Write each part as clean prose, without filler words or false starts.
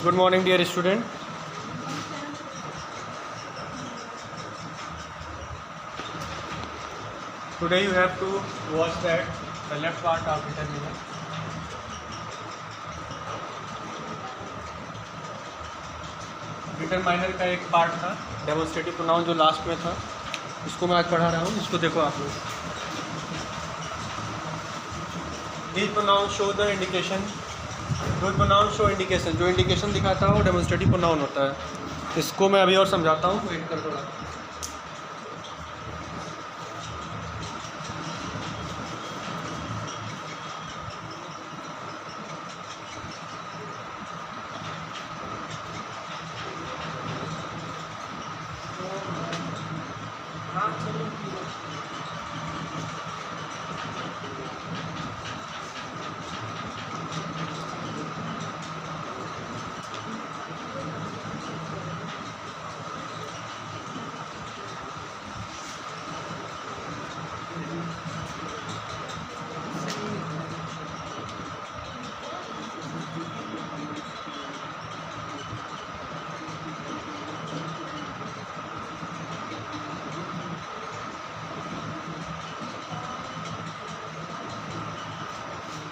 Good morning, dear student. Today you have to watch that the left part of determinant. Determiner का एक part था demonstrative pronoun जो last में था, इसको मैं आज पढ़ा रहा हूँ। इसको देखो आप लोग। These pronouns show the indication. जो प्रोनाउन शो इंडिकेशन, जो इंडिकेशन दिखाता है वो डेमोन्स्ट्रेटिव प्रोनाउन होता है। इसको मैं अभी और समझाता हूँ, वेट कर थोड़ा।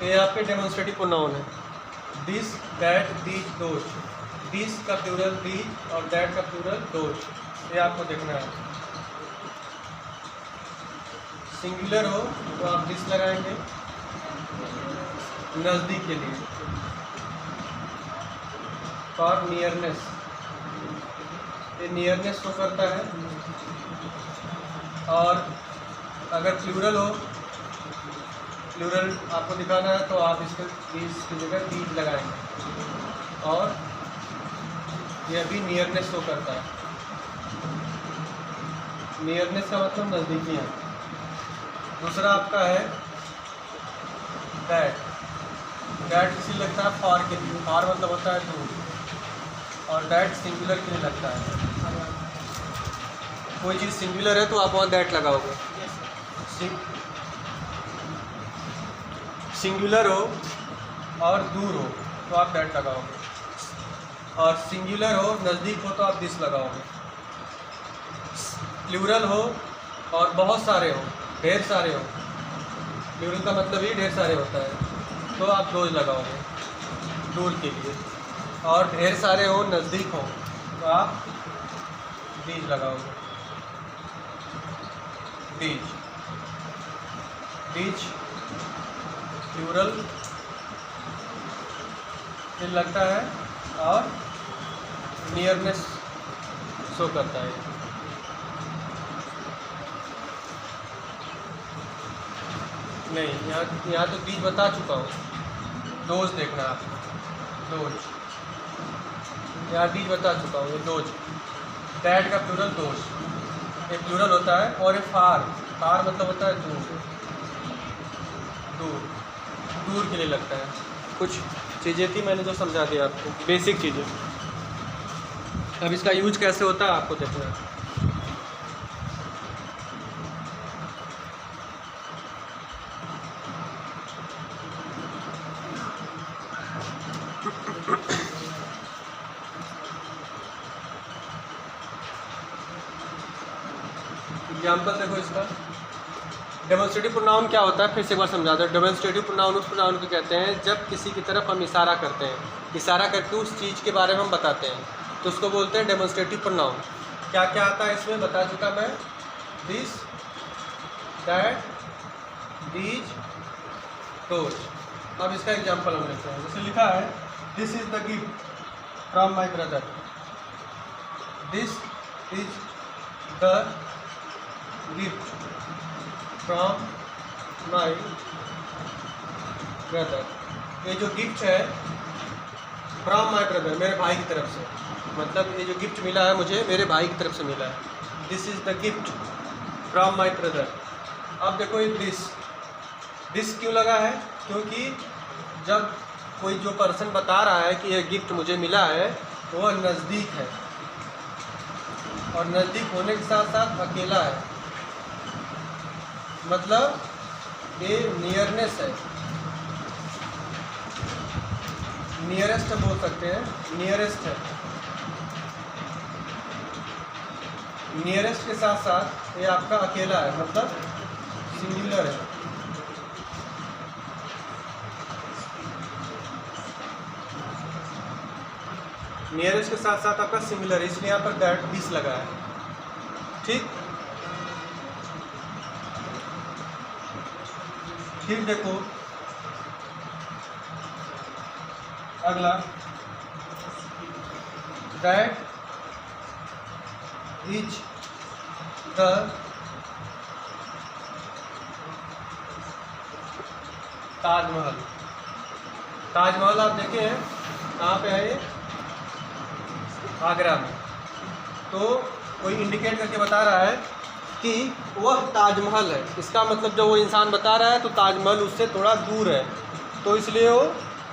ये आपके डेमोन्स्ट्रेटिव प्रोनाउन है। This, that, these, those. This का प्लूरल दीज और दैट का प्लूरल दोज, ये आपको देखना है। सिंगुलर हो तो आप दिस लगाएंगे नज़दीक के लिए, और नियरनेस, ये नियरनेस शो करता है। और अगर प्लूरल हो, प्लूरल आपको दिखाना है तो आप इसके दीज की जगह दीज लगाएंगे, और यह भी नियरनेस शो करता है। नियरनेस का मतलब नज़दीकी है। दूसरा आपका है दैट। दैट किसी लगता है फार के लिए, फार मतलब होता है दूर, और दैट सिंगुलर के लिए लगता है। कोई चीज़ सिंगुलर है तो आप वहाँ दैट लगाओगे। सिंगुलर हो और दूर हो तो आप दैट लगाओगे, और सिंगुलर हो नज़दीक हो तो आप दिस लगाओगे। प्लूरल हो और बहुत सारे हो, ढेर सारे हो, प्लूरल का मतलब ही ढेर सारे होता है, तो आप दोज लगाओगे दूर के लिए। और ढेर सारे हो, नज़दीक हो, तो आप दीज लगाओगे। दीज, दीज प्लूरल ये लगता है, और नियरनेस शो करता है। नहीं, यहाँ तो बीज बता चुका हूँ। दोज देखना आप, दोज, यहाँ बीज बता चुका हूँ, ये दोज। दैट का प्लूरल दोज, ये प्लूरल होता है। और ये फार, फार मतलब होता है दूर, दूर, दूर के लिए लगता है। कुछ चीज़ें थी, मैंने जो समझा दिया आपको, बेसिक चीज़ें। अब इसका यूज कैसे होता है आपको देखना है। एग्जाम्पल देखो इसका। डेमोन्स्ट्रेटिव प्रोनाउन क्या होता है, फिर से एक बार समझा दो। डेमोन्स्ट्रेटिव प्रोनाउन उस प्रोनाउन को कहते हैं जब किसी की तरफ हम इशारा करते हैं, इशारा करके उस चीज़ के बारे में हम बताते हैं, तो उसको बोलते हैं डेमोन्स्ट्रेटिव प्रोनाउन। क्या क्या आता है इसमें बता चुका मैं। This, that, these, those. अब इसका एग्जाम्पल हम लेते हैं। जैसे लिखा है, this is the gift from my brother. This is the gift from my brother. ये जो गिफ्ट है फ्रॉम माई ब्रदर, मेरे भाई की तरफ से, मतलब ये जो गिफ्ट मिला है मुझे मेरे भाई की तरफ से मिला है। This is the gift from my brother. अब देखो ये दिस क्यों लगा है? क्योंकि जब कोई जो पर्सन बता रहा है कि ये गिफ्ट मुझे मिला है वो नज़दीक है, और नज़दीक होने के साथ साथ अकेला है, मतलब ये नियरनेस है, नियरेस्ट बोल सकते हैं, नियरेस्ट है। नियरेस्ट के साथ साथ ये आपका अकेला है, मतलब सिंगुलर है। नियरेस्ट के साथ साथ आपका सिंगुलर, इसलिए यहाँ पर दैट दिस लगा है। ठीक, फिर देखो अगला, that is the Taj Mahal. Taj Mahal आप देखे हैं कहाँ पे है? ये आगरा में। तो कोई इंडिकेट करके बता रहा है कि वह ताजमहल है। इसका मतलब जब वो इंसान बता रहा है तो ताजमहल उससे थोड़ा दूर है, तो इसलिए वो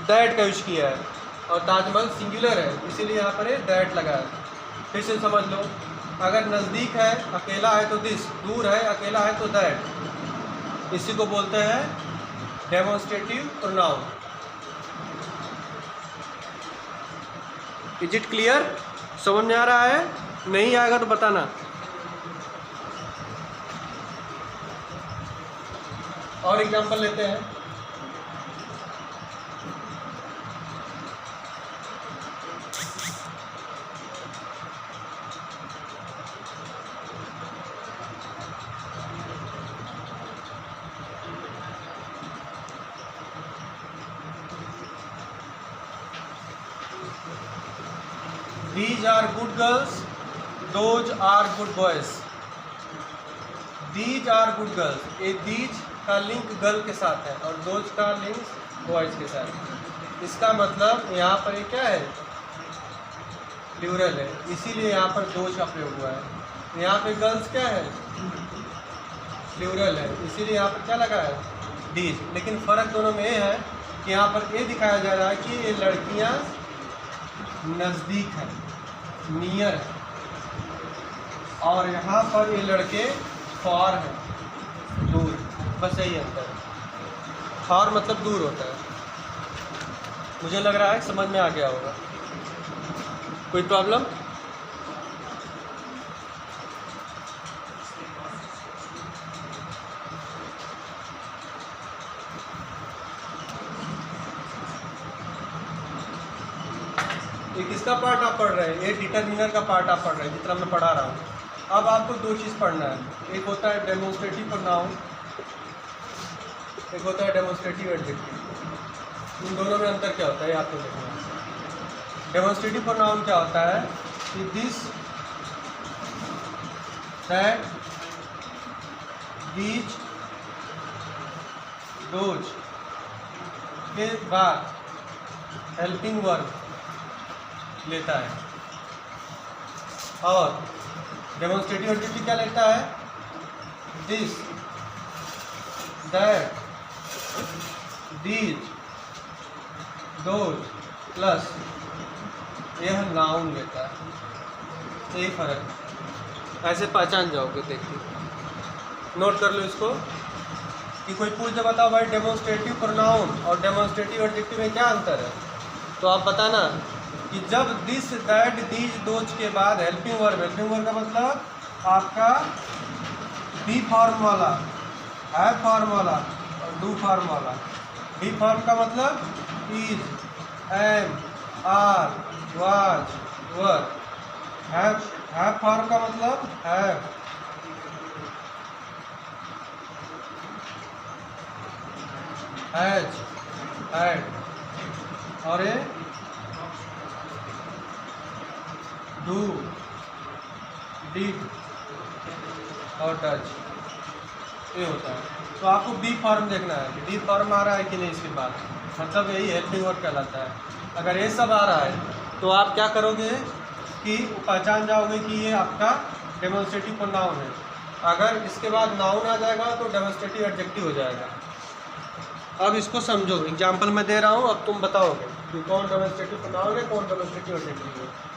दैट का यूज किया है, और ताजमहल सिंगुलर है इसीलिए यहाँ पर दैट लगा है। फिर से समझ लो, अगर नज़दीक है अकेला है तो दिस, दूर है अकेला है तो दैट। इसी को बोलते हैं demonstrative pronoun. Is it clear? समझ में आ रहा है? नहीं आएगा तो बताना। और एग्जांपल लेते हैं। These are good girls, those are good boys. These are good girls, ये these का लिंक गर्ल के साथ है और those का लिंक बॉयज़ के साथ। इसका मतलब यहाँ पर ये क्या है? प्लूरल है, इसीलिए यहाँ पर those का प्रयोग हुआ है। यहाँ पे गर्ल्स क्या है? प्लूरल है, इसीलिए यहाँ पर क्या लगा है? these। लेकिन फ़र्क दोनों में ये है कि यहाँ पर ये दिखाया जा रहा है कि ये लड़कियाँ नज़दीक है, नियर है, और यहाँ पर ये लड़के फार हैं, दूर। बस यही अंतर है। फार मतलब दूर होता है। मुझे लग रहा है समझ में आ गया होगा। कोई प्रॉब्लम? ये किसका पार्ट आप पढ़ रहे हैं? ये डिटरमिनर का पार्ट आप पढ़ रहे हैं, जितना मैं पढ़ा रहा हूँ। अब आपको दो चीज़ पढ़ना है, एक होता है डेमोन्स्ट्रेटिव प्रोनाउन, एक होता है डेमोन्स्ट्रेटिव एडजेक्टिव। इन दोनों में अंतर क्या होता है ये आपको देखना है। डेमोन्स्ट्रेटिव प्रोनाउन क्या होता है कि दिस, दैट, दीज, दोज के बाद हेल्पिंग वर्ब लेता है, और डेमोन्स्ट्रेटिव एडजेक्टिव क्या लेता है? This, that, these, those plus यह नाउन लेता है। यही फर्क है, ऐसे पहचान जाओगे। देखिए नोट कर लो इसको कि कोई पूछ दे बताओ भाई डेमोन्स्ट्रेटिव प्रोनाउन और डेमोन्स्ट्रेटिव एडजेक्टिव में क्या अंतर है, तो आप बताना कि जब दिस, दैट, दीज, दोज के बाद हेल्पिंग वर्ब, हेल्पिंग वर्ब का मतलब आपका बी फॉर्म वाला, हैव फॉर्म वाला और डू फॉर्म वाला। बी फॉर्म का मतलब is, am, are, was, were. Have form का मतलब हैव, हैज, हैड, और ये डू, डिड, और डच, ये होता है। तो आपको बी फॉर्म देखना है कि डी फॉर्म आ रहा है कि नहीं इसके बाद, मतलब यही हेल्पिंग वर्ब कहलाता है। अगर ये सब आ रहा है तो आप क्या करोगे कि पहचान जाओगे कि ये आपका डेमोन्स्ट्रेटिव प्रोनाउन है। अगर इसके बाद नाउन आ जाएगा तो डेमोन्स्ट्रेटिव एडजेक्टिव हो जाएगा। अब इसको समझो, एग्जाम्पल मैं दे रहा हूँ, अब तुम बताओगे कि कौन डेमोन्स्ट्रेटिव प्रोनाउन है, कौन डेमोन्स्ट्रेटिव एडजेक्टिव है।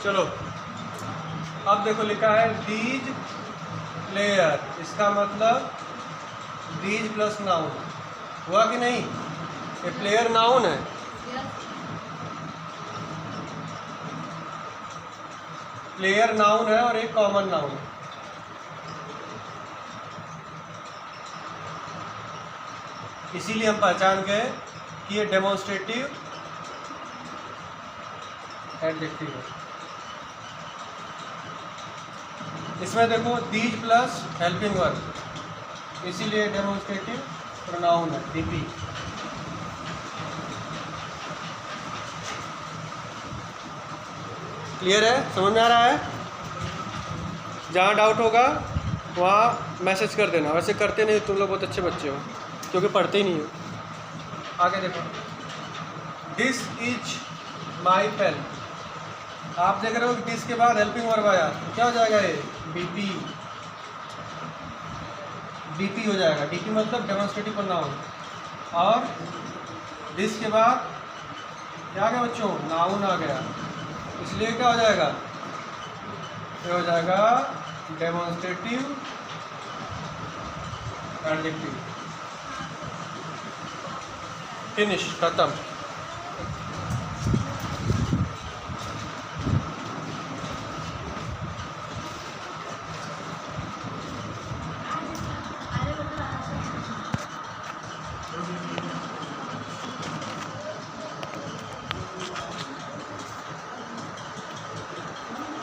चलो अब देखो लिखा है दीज प्लेयर, इसका मतलब दीज प्लस नाउन हुआ कि नहीं? ये प्लेयर नाउन है, प्लेयर नाउन है और एक कॉमन नाउन है। इसीलिए हम पहचान गए कि ये डेमोन्स्ट्रेटिव एडजेक्टिव है। इसमें देखो दीज प्लस हेल्पिंग वर्ब, इसीलिए डेमोन्स्ट्रेटिव प्रोनाउन है, डीपी। क्लियर है? समझ में आ रहा है? जहाँ डाउट होगा वहाँ मैसेज कर देना। वैसे करते नहीं, तुम लोग बहुत अच्छे बच्चे हो क्योंकि पढ़ते ही नहीं हो। आगे देखो, दिस इज माई पेन। आप देख रहे हो कि दिस के बाद हेल्पिंग वर्ब आया तो क्या हो जाएगा? ये डीपी, डीपी हो जाएगा। डीपी मतलब डेमोन्स्ट्रेटिव प्रोनाउन। और दिस के बाद क्या आ गया बच्चों? नाउन आ गया, इसलिए क्या हो जाएगा? ये हो जाएगा डेमोन्स्ट्रेटिव एडजेक्टिव। फिनिश, खत्म।